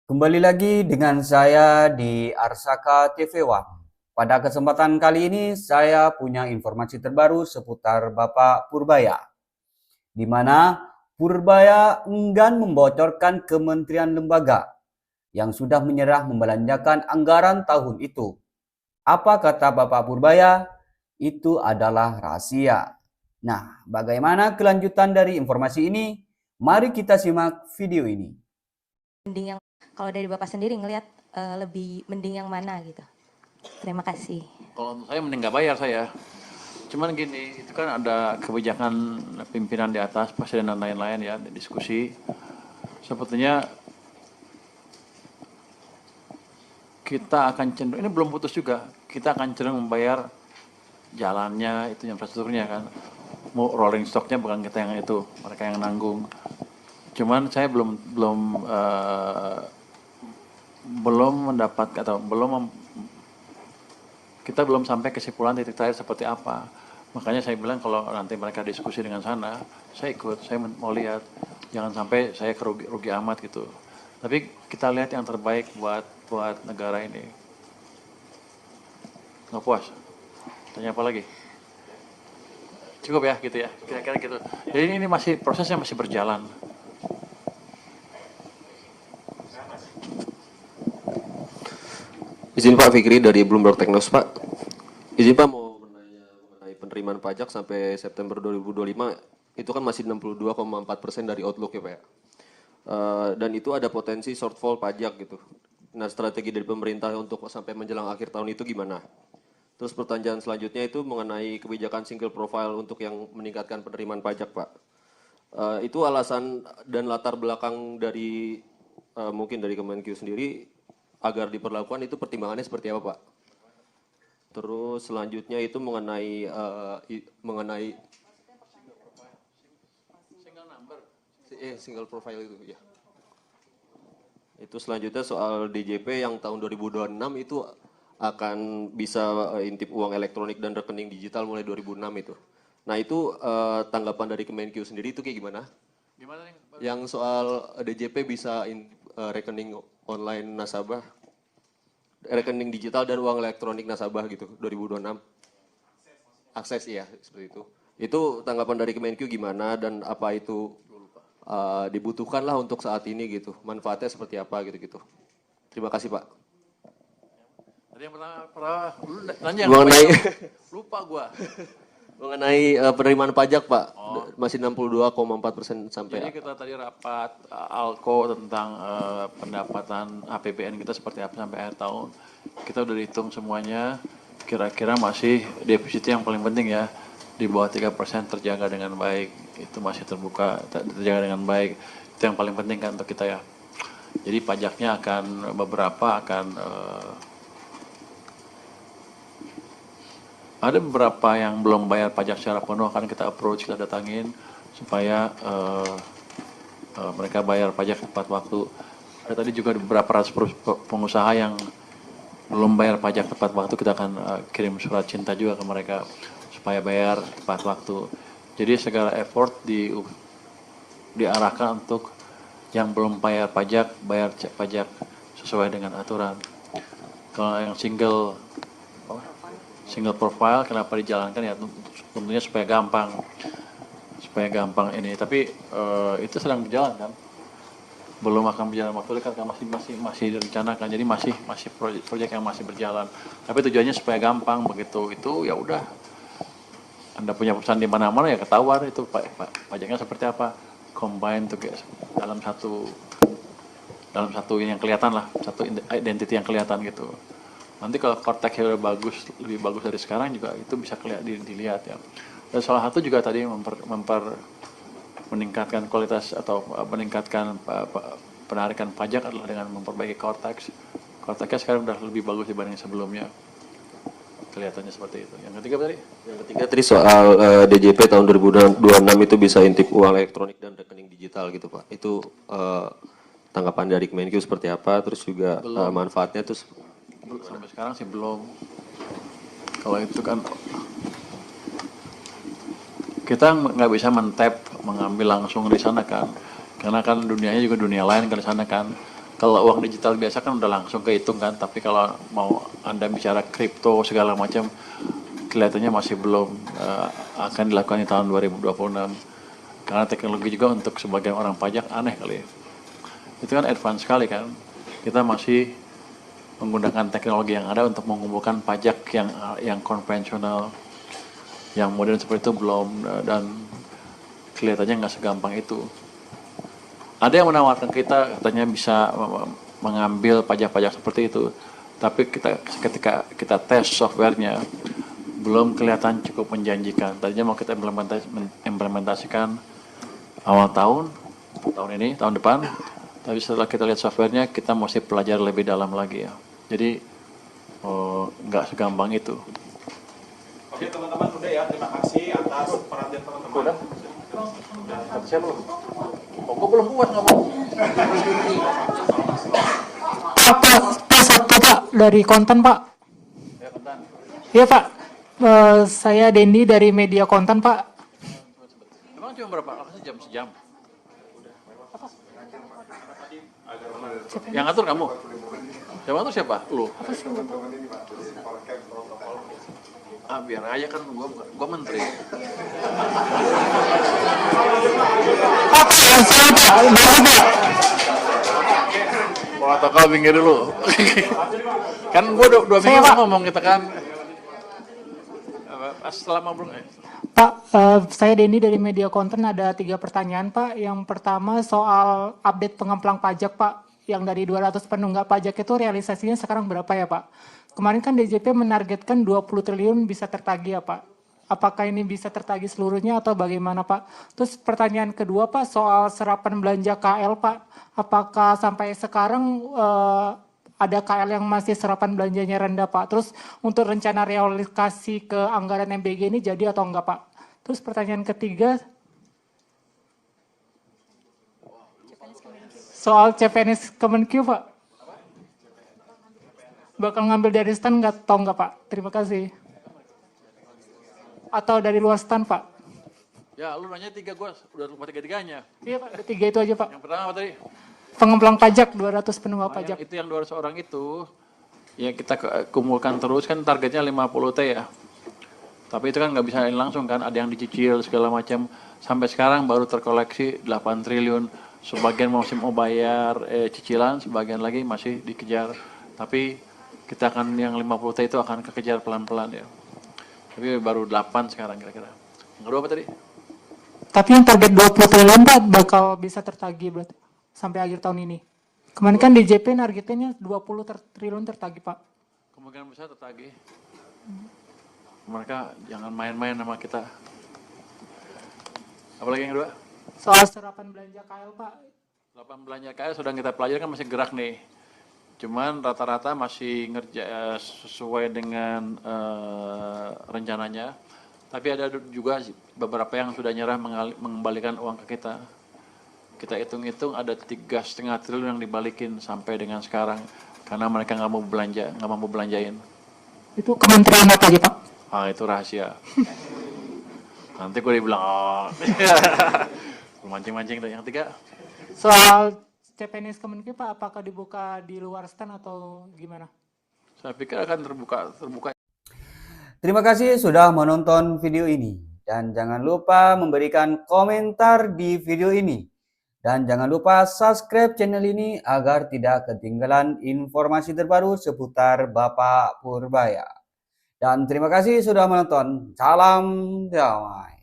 Kembali lagi dengan saya di Arsaka TV One. Pada kesempatan kali ini saya punya informasi terbaru seputar Bapak Purbaya, di mana Purbaya enggan membocorkan kementerian lembaga yang sudah menyerah membelanjakan anggaran tahun itu. Apa kata Bapak Purbaya? Itu adalah rahasia. Nah, bagaimana kelanjutan dari informasi ini? Mari kita simak video ini. Mending yang kalau dari Bapak sendiri ngelihat lebih mending yang mana gitu. Terima kasih. Kalau untuk saya mending nggak bayar saya. Cuman gini, itu kan ada kebijakan pimpinan di atas, presiden dan lain-lain ya, diskusi. Sepertinya kita akan cenderung, ini belum putus juga, kita akan cenderung membayar jalannya, itu infrastrukturnya kan. Mau rolling stocknya bukan kita yang itu, mereka yang nanggung. Cuman saya belum mendapat atau kita belum sampai kesimpulan titik terakhir seperti apa. Makanya saya bilang kalau nanti mereka diskusi dengan sana, saya ikut, saya mau lihat. Jangan sampai saya rugi amat gitu. Tapi kita lihat yang terbaik buat negara ini. Nggak puas? Tanya apa lagi? Cukup ya gitu ya, kira-kira gitu. Jadi ini prosesnya masih berjalan. Izin Pak Fikri dari Bloomberg Technos Pak. Izin Pak mau menanya mengenai penerimaan pajak sampai September 2025 itu kan masih 62,4% dari outlook ya Pak ya. Dan itu ada potensi shortfall pajak gitu. Nah strategi dari pemerintah untuk sampai menjelang akhir tahun itu gimana? Terus pertanyaan selanjutnya itu mengenai kebijakan single profile untuk yang meningkatkan penerimaan pajak Pak. Itu alasan dan latar belakang dari mungkin dari Kemenkyu sendiri agar diperlakukan itu pertimbangannya seperti apa Pak? Terus selanjutnya itu mengenai single profile itu ya. Itu selanjutnya soal DJP yang tahun 2026 itu akan bisa intip uang elektronik dan rekening digital mulai 2006 itu. Nah itu tanggapan dari Kemenkyu sendiri itu kayak gimana? Gimana nih? Yang soal DJP bisa rekening online nasabah, rekening digital dan uang elektronik nasabah gitu 2026. Akses ya seperti itu. Itu tanggapan dari Kemenkyu gimana dan apa itu dibutuhkan lah untuk saat ini gitu. Manfaatnya seperti apa gitu-gitu. Terima kasih Pak. Tadi yang pertama lu nanya Mengenai lupa gua. mengenai penerimaan pajak Pak, masih 62,4% sampai. Jadi kita tadi rapat ALKO tentang pendapatan APBN kita seperti apa sampai akhir tahun. Kita udah hitung semuanya, kira-kira masih defisit yang paling penting ya, di bawah 3% terjaga dengan baik. Itu masih terjaga dengan baik. Itu yang paling penting kan untuk kita ya. Jadi pajaknya akan ada beberapa yang belum bayar pajak secara penuh akan kita approach, kita datangin supaya mereka bayar pajak tepat waktu. Ada tadi juga beberapa ratus pengusaha yang belum bayar pajak tepat waktu, kita akan kirim surat cinta juga ke mereka supaya bayar tepat waktu. Jadi segala effort diarahkan untuk yang belum bayar pajak pajak sesuai dengan aturan. Kalau yang single profile kenapa dijalankan ya tentunya supaya gampang ini, tapi itu sedang berjalan kan, belum akan berjalan waktu dekat kan, masih direncanakan, jadi masih proyek yang masih berjalan, tapi tujuannya supaya gampang. Begitu itu ya udah Anda punya perusahaan di mana-mana ya ketahuan itu pajaknya seperti apa, combine tuh dalam satu yang kelihatan lah, satu identity yang kelihatan gitu. Nanti kalau korteksnya udah lebih bagus dari sekarang juga itu bisa dilihat ya. Dan salah satu juga tadi meningkatkan kualitas atau meningkatkan penarikan pajak adalah dengan memperbaiki korteks. Korteksnya sekarang udah lebih bagus dibanding sebelumnya. Kelihatannya seperti itu. Yang ketiga tadi soal DJP tahun 2026 itu bisa intip uang elektronik dan rekening digital gitu Pak. Itu tanggapan dari Kemenkyu seperti apa? Terus juga manfaatnya itu sampai sekarang sih belum. Kalau itu kan kita nggak bisa mengambil langsung di sana kan, karena kan dunianya juga dunia lain kan di sana kan. Kalau uang digital biasa kan udah langsung kehitung kan, tapi kalau mau Anda bicara kripto segala macam, kelihatannya masih belum akan dilakukan di tahun 2026. Karena teknologi juga untuk sebagian orang pajak aneh kali ya. Itu kan advance sekali kan. Kita masih menggunakan teknologi yang ada untuk mengumpulkan pajak yang konvensional, yang modern seperti itu belum, dan kelihatannya nggak segampang itu. Ada yang menawarkan kita katanya bisa mengambil pajak-pajak seperti itu, tapi ketika kita tes softwarenya belum kelihatan cukup menjanjikan. Tadinya mau kita implementasikan awal tahun ini, tahun depan, tapi setelah kita lihat softwarenya kita mesti pelajari lebih dalam lagi ya. Jadi nggak segampang itu. Oke teman-teman, udah ya, terima kasih atas perhatian teman-teman. Siapa lu? Oh, gue belum puas ngomong. Pak dari Konten Pak. Ya, Kontan. Iya Pak. Saya Dendi dari Media Konten Pak. Emang cuma berapa? Sejam? Yang ngatur kamu? Yang ngatur siapa? Lu? Ah, biar aja kan gua menteri. Mau atau kau pinggir dulu. Kan gua dua minggu ngomong kita kan. Selama belum Pak, saya Dendi dari Media Konten, ada 3 pertanyaan Pak. Yang pertama soal update pengemplang pajak Pak. Yang dari 200 penunggak pajak itu realisasinya sekarang berapa ya Pak? Kemarin kan DJP menargetkan 20 triliun bisa tertagih ya Pak. Apakah ini bisa tertagih seluruhnya atau bagaimana Pak? Terus pertanyaan kedua Pak soal serapan belanja KL Pak. Apakah sampai sekarang ada KL yang masih serapan belanjanya rendah Pak? Terus untuk rencana realokasi ke anggaran MBG ini jadi atau enggak Pak? Terus pertanyaan ketiga soal CPNS Kemenkyu Pak. Bakal ngambil dari stan nggak tahu nggak Pak? Terima kasih. Atau dari luar stan Pak? Ya, lu nanya 3, gua udah lupa 3-3-nya. Iya Pak, ada 3 itu aja Pak. Yang pertama apa tadi? Pengemplang pajak 200 penunggak pajak. Itu yang 200 orang itu, ya kita kumpulkan terus kan targetnya 50 T ya. Tapi itu kan nggak bisa langsung kan, ada yang dicicil segala macam. Sampai sekarang baru terkoleksi 8 triliun. Sebagian masih mau bayar cicilan, sebagian lagi masih dikejar. Tapi kita akan yang 50 T itu akan kekejar pelan-pelan ya. Tapi baru 8 sekarang kira-kira. Yang kedua apa tadi? Tapi yang target 20 triliun Pak bakal bisa tertagih berarti sampai akhir tahun ini. Kemarin kan DJP targetnya 20 triliun tertagih Pak. Kemungkinan besar tertagih. Mereka jangan main-main sama kita. Apalagi yang kedua? Soal serapan belanja KL Pak. Serapan belanja KL sudah kita pelajari kan masih gerak nih. Cuman rata-rata masih sesuai dengan rencananya. Tapi ada juga beberapa yang sudah nyerah mengembalikan uang ke kita. Kita hitung-hitung ada 3,5 triliun yang dibalikin sampai dengan sekarang karena mereka nggak mampu belanjain. Itu kementerian apa aja Pak? Ah, itu rahasia. Nanti gue dibilang, oh, mancing-mancing tuh. Yang 3. Soal CPNS Kemenkyu Pak, apakah dibuka di luar stan atau gimana? Saya pikir akan terbuka. Terima kasih sudah menonton video ini. Dan jangan lupa memberikan komentar di video ini. Dan jangan lupa subscribe channel ini agar tidak ketinggalan informasi terbaru seputar Bapak Purbaya. Dan terima kasih sudah menonton. Salam damai.